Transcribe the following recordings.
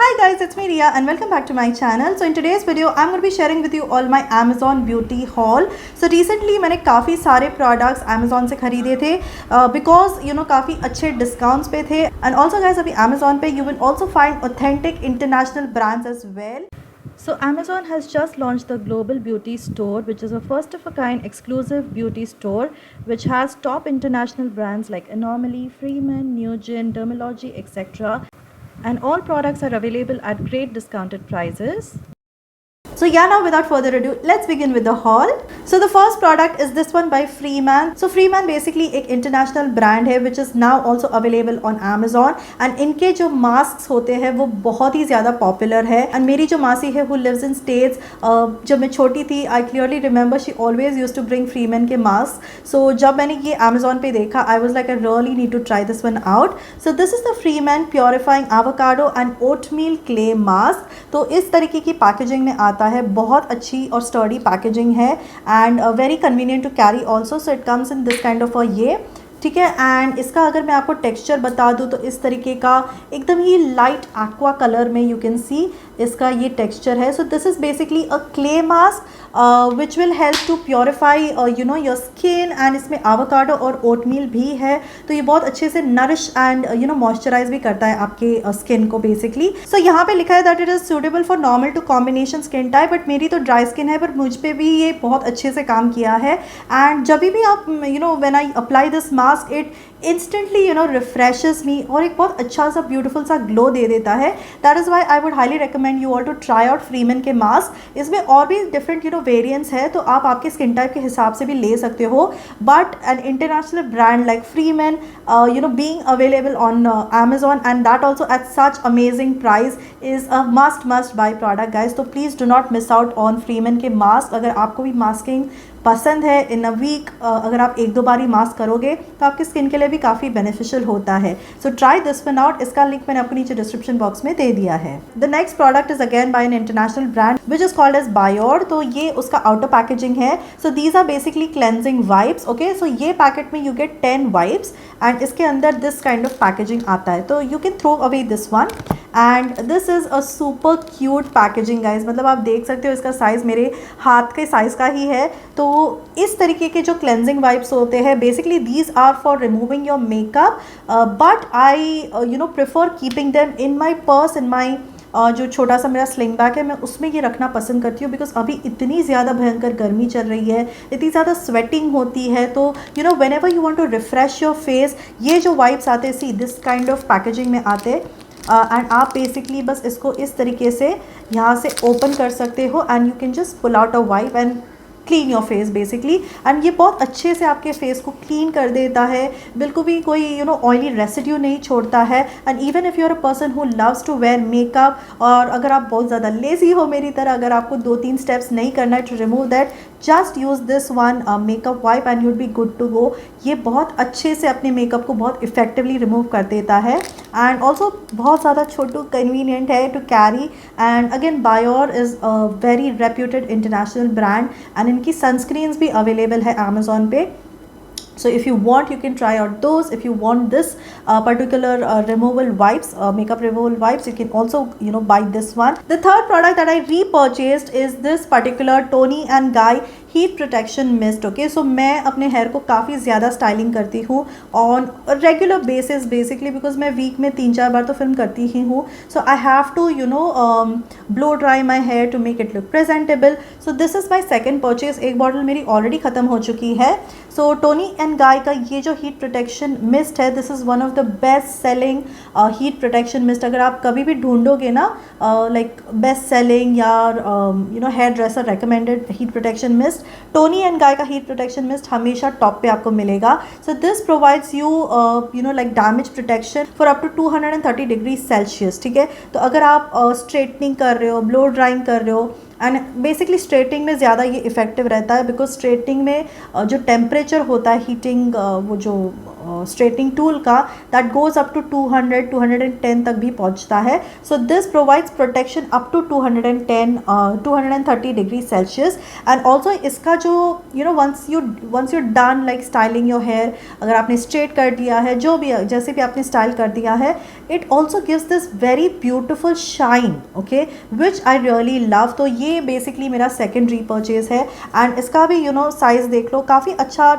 Hi guys, it's me Ria and welcome back to my channel. So in today's video, I'm going to be sharing with you all my Amazon beauty haul. So recently मैंने काफ़ी सारे products Amazon से खरीदे थे because काफ़ी अच्छे discounts पे थे. And also guys, अभी Amazon पे you will also find authentic international brands as well. So Amazon has just launched the Global Beauty Store, which is a first of a kind exclusive beauty store which has top international brands like Anomaly, Freeman, Nugent, Dermalogy, etc. And all products are available at great discounted prices. So yeah, now without further ado, let's begin with the haul. So the first product is this one by Freeman. So Freeman basically एक international brand है which is now also available on Amazon. And इनके जो masks होते हैं वो बहुत ही ज़्यादा popular है. And मेरी जो मासी है who lives in States, जब मैं छोटी थी I clearly remember she always used to bring Freeman के masks. So जब मैंने ये Amazon पे देखा I was like I really need to try this one out. So this is the Freeman Purifying Avocado and Oatmeal Clay Mask. तो इस तरीके की पैकेजिंग में आता है, बहुत अच्छी और स्टर्डी पैकेजिंग है and very convenient to carry also. So it comes in this kind of a ये, ठीक है. एंड इसका अगर मैं आपको टेक्सचर बता दूँ तो इस तरीके का एकदम ही लाइट एक्वा कलर में यू कैन सी इसका ये टेक्सचर है. So this is basically a clay mask which will help to purify your skin. And इसमें आवाकाडो और ओटमील भी है, तो ये बहुत अच्छे से नरिश एंड मॉइस्चराइज भी करता है आपके स्किन को बेसिकली. सो यहाँ पे लिखा है that it is suitable for normal to combination skin type, but मेरी तो ड्राई स्किन है, पर मुझ पर भी ये बहुत अच्छे से काम किया है. एंड जब भी आप when I apply this mask it instantly refreshes me और एक बहुत अच्छा सा ब्यूटीफुल सा ग्लो दे देता है. That is why I would highly recommend you all to try out Freeman के मास्क. इसमें और भी डिफरेंट वेरिएंट्स है, तो आप आपके स्किन टाइप के हिसाब से भी ले सकते हो. But N international brand like Freeman being available on Amazon and that also at such amazing price is a must buy product guys. तो please do not miss out on Freeman के mask. अगर आपको भी masking पसंद है इन a week, अगर आप एक दो बार ही मास्क करोगे तो आपकी स्किन के लिए भी काफ़ी बेनिफिशियल होता है. So try this one out. इसका लिंक मैंने आपको नीचे डिस्क्रिप्शन बॉक्स में दे दिया है. The next product is again by an international brand which is called as Biore. तो ये उसका आउटर पैकेजिंग है. So these are basically cleansing wipes. Okay, so ये पैकेट में यू गेट 10 वाइप्स एंड इसके अंदर दिस काइंड ऑफ पैकेजिंग आता है. तो you can throw away this one and this is a super cute packaging guys. मतलब आप देख सकते हो इसका साइज़ मेरे हाथ के साइज़ का ही है. तो इस तरीके के जो क्लेंजिंग वाइप्स होते हैं basically these are for removing your makeup, but I prefer keeping them in my purse, in my जो छोटा सा मेरा स्लिंग बैग है मैं उसमें ये रखना पसंद करती हूँ. बिकॉज अभी इतनी ज़्यादा भयंकर गर्मी चल रही है, इतनी ज़्यादा स्वेटिंग होती है. तो whenever you want to refresh your face, ये जो वाइप्स आते हैं see this kind of packaging में आते हैं. एंड आप बेसिकली बस इसको इस तरीके से यहाँ से ओपन कर सकते हो and you can just pull out a wipe and clean your face basically. And ये बहुत अच्छे से आपके फेस को क्लीन कर देता है, बिल्कुल भी कोई ऑयली रेसिड्यू नहीं छोड़ता है. And even if you are a person who loves to wear makeup, और अगर आप बहुत ज़्यादा लेज़ी हो मेरी तरह, अगर आपको 2-3 स्टेप्स नहीं करना है to remove that, just use this one makeup wipe and you'd be good to go. ये बहुत अच्छे से अपने मेकअप को बहुत इफेक्टिवली रिमूव कर देता है एंड ऑल्सो बहुत ज़्यादा छोटू कन्वीनियंट है to carry. And again Biore is a very reputed international brand and इनकी सनस्क्रीन्स भी अवेलेबल है अमेज़ॉन पे. So if you want, you can try out those. If you want this particular removal wipes, makeup removal wipes, you can also buy this one. The third product that I repurchased is this particular Toni and Guy heat protection mist. Okay, so मैं अपने hair को काफ़ी ज़्यादा styling करती हूँ on regular basis basically, because मैं week में 3-4 बार तो फिल्म करती ही हूँ. So I have to blow dry my hair to make it look presentable. So this is my second purchase. एक बॉटल मेरी ऑलरेडी ख़त्म हो चुकी है. सो टोनी एंड गाय का ये जो हीट प्रोटेक्शन मिस्ट है, this is one of the best selling heat protection mist. अगर आप कभी भी ढूंढोगे ना लाइक बेस्ट सेलिंग या hair dresser recommended heat protection mist, Toni and Guy का हीट प्रोटेक्शन मिस्ट हमेशा टॉप पे आपको मिलेगा. So this provides you like damage protection for up to 230 degree Celsius. ठीक है, तो अगर आप स्ट्रेटनिंग कर रहे हो, ब्लो ड्राइंग कर रहे हो, एंड बेसिकली स्ट्रेटनिंग में ज़्यादा ये इफेक्टिव रहता है बिकॉज स्ट्रेटनिंग में जो टेम्परेचर होता है हीटिंग वो जो स्ट्रेटनिंग टूल का दैट गोज़ अप टू 210 तक भी पहुंचता है. So this provides protection up to 230 degree Celsius. And also इसका जो once you done like styling your hair, अगर आपने स्ट्रेट कर दिया है, जो भी जैसे भी आपने स्टाइल कर दिया है, it also gives this very beautiful shine, okay, which I really love. तो ये basically मेरा second repurchase है, and इसका भी size देख लो, काफ़ी अच्छा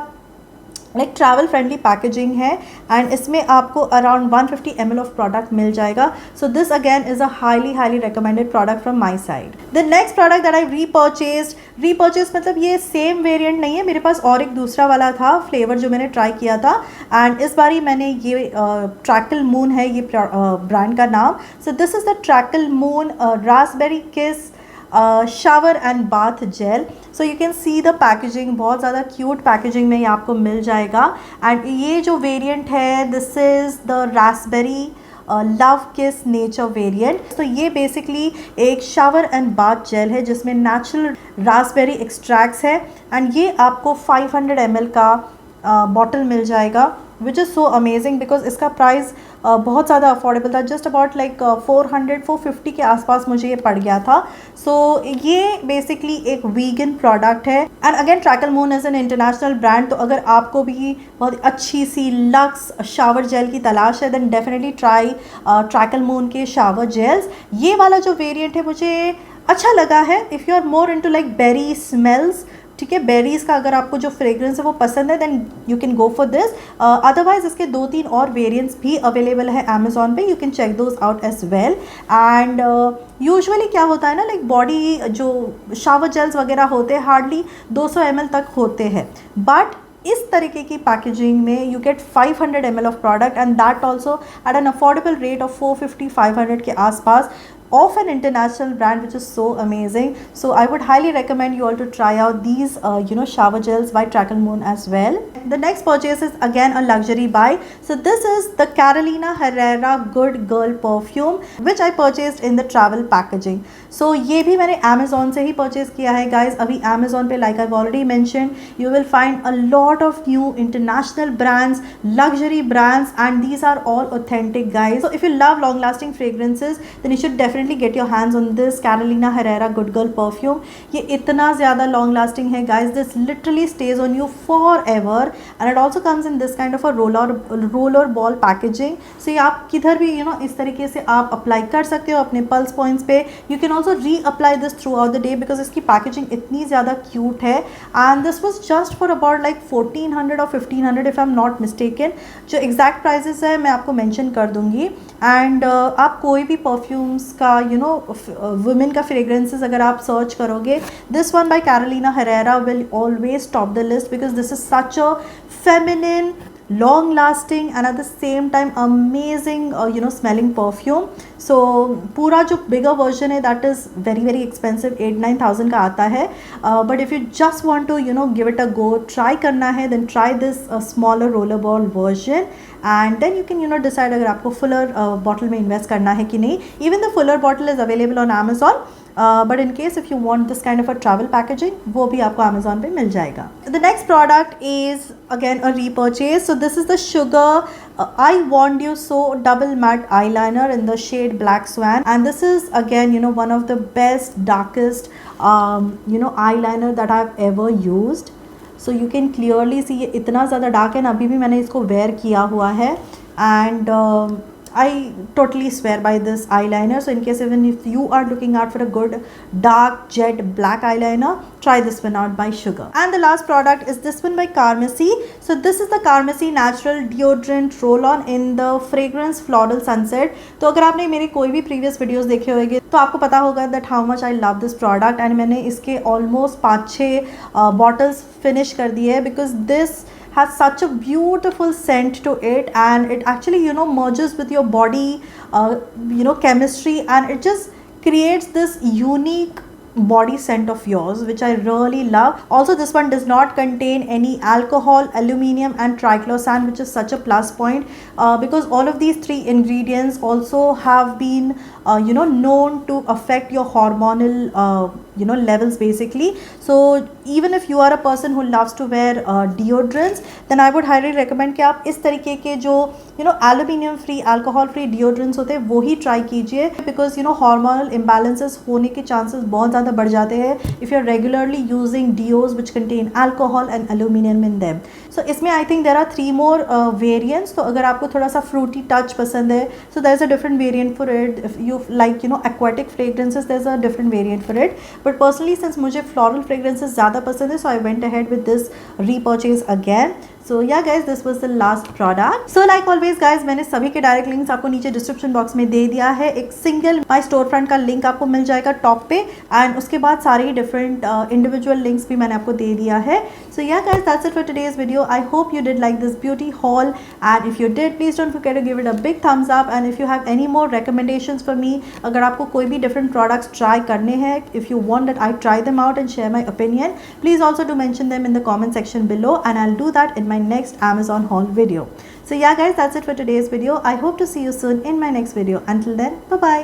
लाइक ट्रैवल फ्रेंडली पैकेजिंग है, एंड इसमें आपको अराउंड 150 ml ऑफ प्रोडक्ट मिल जाएगा. So this again is a highly recommended product from my side. The next product that I repurchase मतलब ये सेम वेरिएंट नहीं है, मेरे पास और एक दूसरा वाला था फ्लेवर जो मैंने ट्राई किया था, एंड इस बारी मैंने ये ट्रैकल मून है ये ब्रांड का नाम. So this is the treacle moon raspberry kiss shower and bath gel. So you can see the packaging, बहुत ज़्यादा क्यूट पैकेजिंग में ये आपको मिल जाएगा. एंड ये जो वेरिएंट है this is the Raspberry love किस नेचर वेरिएंट. तो ये बेसिकली एक शावर एंड बाथ जेल है जिसमें नेचुरल रास्पबेरी एक्सट्रैक्ट्स है, एंड ये आपको 500 ml का बॉटल मिल जाएगा, which is so amazing because इसका प्राइस बहुत ज़्यादा अफोर्डेबल था, जस्ट अबाउट लाइक 450 के आसपास मुझे ये पड़ गया था. सो ये बेसिकली एक वीगन प्रोडक्ट है, and again tackle moon is an international brand. तो अगर आपको भी बहुत अच्छी सी लक्स शावर जेल की तलाश है then definitely try Treaclemoon के शावर जेल्स. ये वाला जो वेरिएंट है मुझे अच्छा लगा है. If you are more into like berry smells, ठीक है, बेरीज़ का अगर आपको जो फ्रेग्रेंस है वो पसंद है then you can go for this. Otherwise इसके 2-3 और वेरिएंट्स भी अवेलेबल है अमेजोन पे, you can check those out as well. And usually क्या होता है ना, लाइक बॉडी जो शावर जेल्स वगैरह होते हैं हार्डली 200 ml तक होते हैं, बट इस तरीके की पैकेजिंग में you get 500 ml of product, and that also eight an affordable rate of 450-500 के आसपास, of an international brand, which is so amazing. So I would highly recommend you all to try out these shower gels by Trackel Moon as well. The next purchase is again a luxury buy. So this is the Carolina Herrera Good Girl perfume, which I purchased in the travel packaging. So ये भी मैंने Amazon से ही purchase किया है guys. अभी Amazon पे like I've already mentioned, you will find a lot of new international brands, luxury brands, and these are all authentic guys. So if you love long lasting fragrances then you should definitely get your hands on this Carolina Herrera Good Girl perfume. ये इतना ज़्यादा long lasting है guys, this literally stays on you forever, and it also comes in this kind of a roller ball packaging. So ये आप किधर भी इस तरीके से आप अप्लाई कर सकते हो अपने पल्स पॉइंट्स पे. You can also reapply this throughout the day because इसकी पैकेजिंग इतनी ज़्यादा क्यूट है, and this was just for about like 1400 or 1500 if I'm not mistaken. जो एग्जैक्ट प्राइजेस है मैं आपको मेंशन कर दूँगी. एंड आप कोई भी परफ्यूम्स का वुमेन का फ्रेग्रेंसेस अगर आप सर्च करोगे, this one by Carolina Herrera will always top the list because this is such a feminine, long lasting and at the same time amazing smelling perfume. So पूरा जो bigger version है that is very expensive, 8-9,000 का आता है, but if you just want to give it a go, try करना है, then try this smaller rollerball version and then you can decide अगर आपको fuller bottle में invest करना है कि नहीं. Even the fuller bottle is available on Amazon. But in case if you want this kind of a travel packaging, वो भी आपको Amazon पे मिल जाएगा. The next product is again a repurchase. So this is the Sugar I Want You So Double Matte Eyeliner in the shade Black Swan, and this is again one of the best darkest eyeliner that I've ever used. So you can clearly see ये इतना ज़्यादा dark है ना, अभी भी मैंने इसको where किया हुआ है, and I totally swear by this eyeliner. So in case even if you are looking out for a good dark jet black eyeliner, try this one out by Sugar. And the last product is this one by Carmesy. So this is the Carmesy Natural Deodorant Roll-On in the fragrance Floral Sunset. तो अगर आपने मेरे कोई भी previous videos देखे होंगे तो आपको पता होगा that how much I love this product, and मैंने इसके almost 5-6 bottles finish कर दिए है because this has such a beautiful scent to it, and it actually merges with your body chemistry, and it just creates this unique body scent of yours, which I really love. Also this one does not contain any alcohol, aluminium and triclosan, which is such a plus point because all of these 3 ingredients also have been known to affect your hormonal levels basically. So even if you are a person who loves to wear deodorants, then I would highly recommend कि आप इस तरीके के जो aluminium free, alcohol free deodorants होते हैं वो ही ट्राई कीजिए, बिकॉज हार्मोनल इम्बैलेंसेस होने के चांसेस बहुत ज़्यादा बढ़ जाते हैं if you are regularly using deos which contain alcohol and aluminium in them. So इसमें I think there are 3 more variants. तो अगर आपको थोड़ा सा फ्रूटी टच पसंद है, so there is a different variant for it. If you like aquatic fragrances, there is a different variant for it, but personally since मुझे floral fragrances ज़्यादा पसंद है, so I went ahead with this repurchase again. So yeah guys, this was the last product. So like always guys, मैंने सभी के direct links आपको नीचे description box में दे दिया है। एक सिंगल माई स्टोर फ्रंट का लिंक आपको मिल जाएगा टॉप पे, एंड उसके बाद सारे ही डिफरेंट इंडिविजुअल लिंक्स भी मैंने आपको दे दिया है। So yeah guys, that's it for today's video. I hope you did like this beauty haul, and if you did, please don't forget to give it a big thumbs up. And if you have any more recommendations for me, अगर आपको कोई भी different products try करने हैं, if you want that I try them out and share my opinion, please also do mention them in the comment section below, and I'll do that in my next Amazon haul video. So yeah guys, that's it for today's video. I hope to see you soon in my next video. Until then, bye bye.